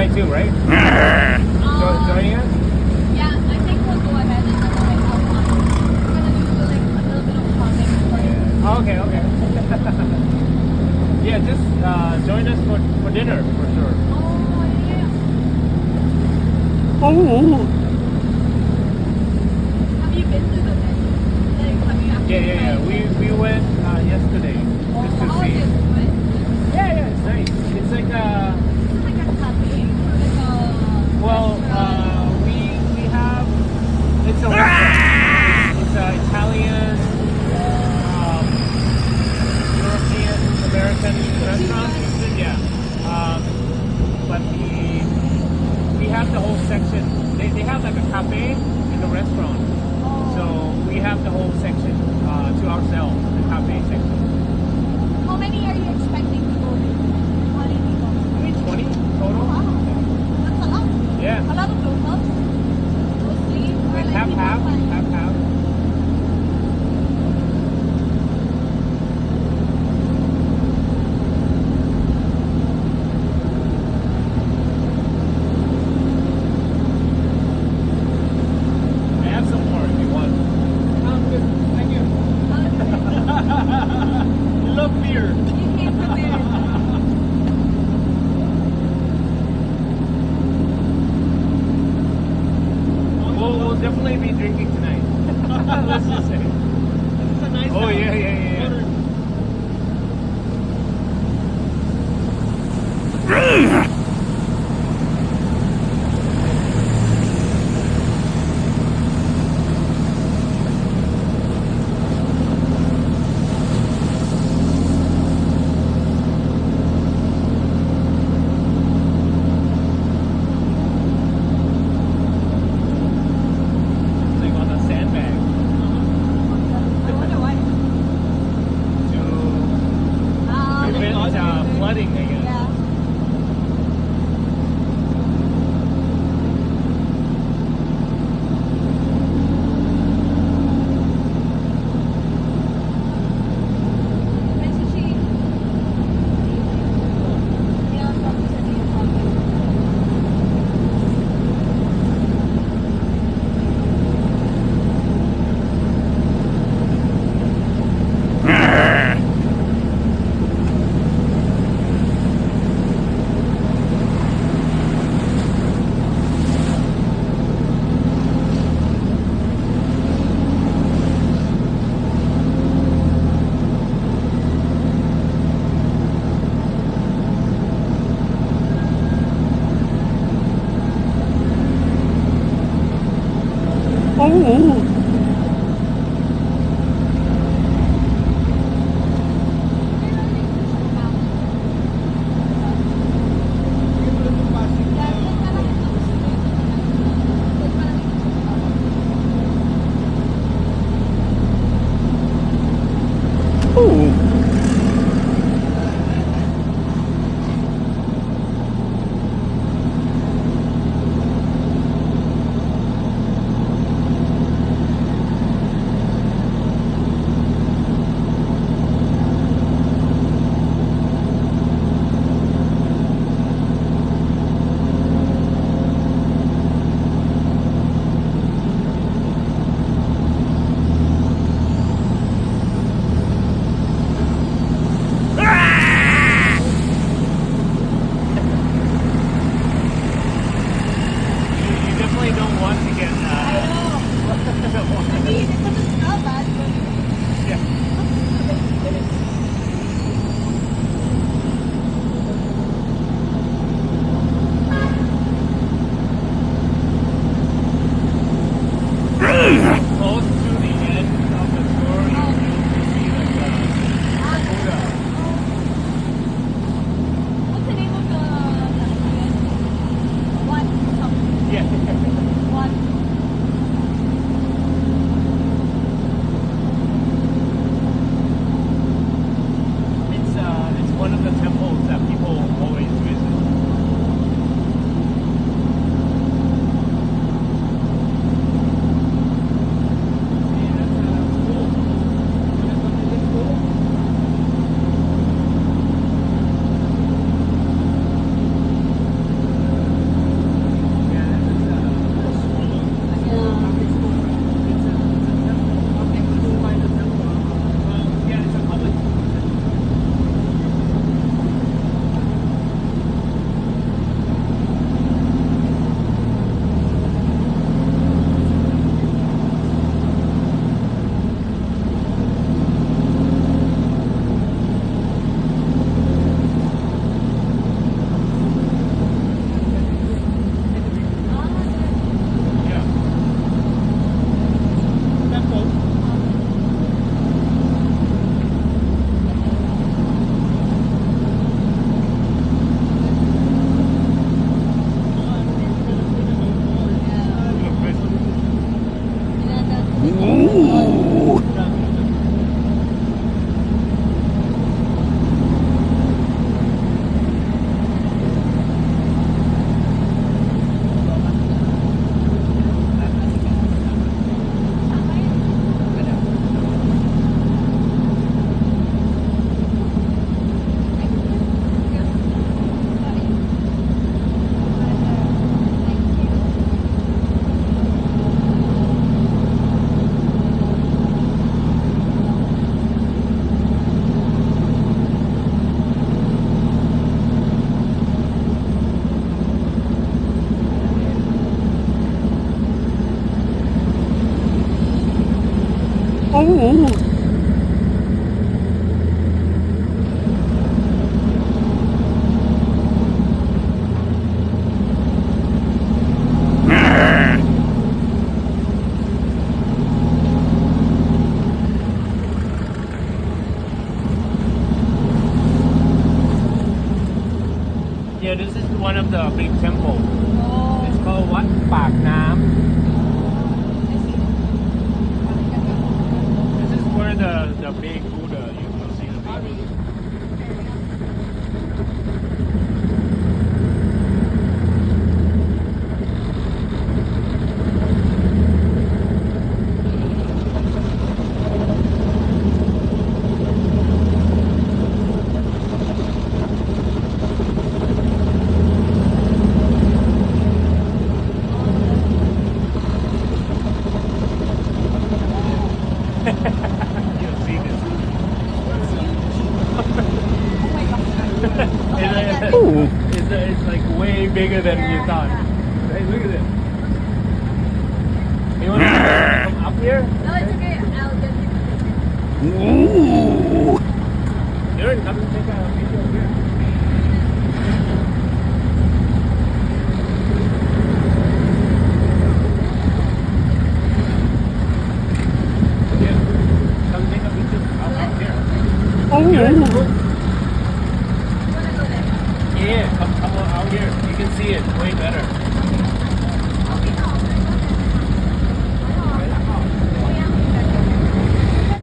too, right? Joining us? Yeah, I think we'll go ahead and then like we're gonna do like a little bit of shopping before you. Oh, okay, okay. Yeah, just join us for dinner for sure. Oh yeah. Oh, Have you been to the venue? Like have you actually Yeah. tried it? We went yesterday just to How is see. it? Good? Yeah, it's nice. It's like Is it like a cafe or like a well, restaurant? we have it's a restaurant. It's Italian, um, European, American restaurant. Yeah. But we have the whole section. They have like a cafe in the restaurant. So we have the whole section to ourselves, the cafe section. How many are you expecting to go with? How many people? Maybe 20 Oh total. wow. That's a lot. Yeah. A lot of locals. Mostly. Or Like like half, people half, flying. half, half. I have some more if you want. Good. Thank you. You love beer. You came prepared. We'll definitely be drinking tonight. Let's just say. it's a nice Oh, house. yeah. It's like on a sandbag I wonder why. to prevent flooding, I guess. Yeah. Kasi she... Yeah, probably sa day Oh, oh. You definitely don't want to get I mean, it doesn't smell bad, but... yeah. Close to the end of the tour, you'll see like Buddha. What's the name of the again? One something. Yeah. One. Oh. Yeah, this is one of the big temples. Oh. It's called what? Pak Nam. I see. This is where the big Buddha, you will see the big Buddha. You'll see this. Oh my gosh. Oh. It's like way bigger than you thought. Hey, look at this. You want to come up here? No, it's okay. I'll get you. Oh. Darren, come and take a video here. Yeah. Come take a picture up here. Oh.